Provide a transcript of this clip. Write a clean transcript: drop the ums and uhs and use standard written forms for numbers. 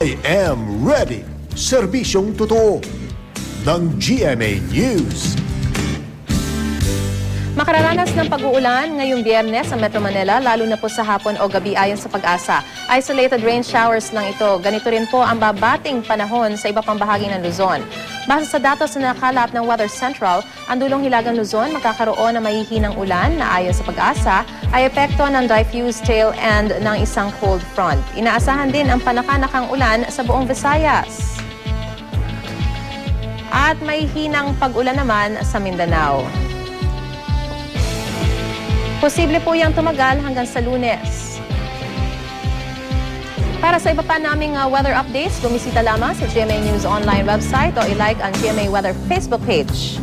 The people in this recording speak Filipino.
I am ready. Serbisyong totoo ng GMA News. Makararanas ng pag-uulan ngayong Biyernes sa Metro Manila, lalo na po sa hapon o gabi ayon sa Pag-asa. Isolated rain showers lang ito. Ganito rin po ang babating panahon sa iba pang bahagi ng Luzon. Base sa datos na nakalap ng Weather Central, ang dulong Hilagang Luzon magkakaroon ng mahihinang ulan na ayon sa Pag-asa ay epekto ng diffuse tail end ng isang cold front. Inaasahan din ang panakanakang ulan sa buong Visayas. At may hinang pag-ulan naman sa Mindanao. Posible po yang tumagal hanggang sa Lunes. Para sa iba pa naming weather updates, bumisita lamang sa GMA News online website o i-like ang GMA Weather Facebook page.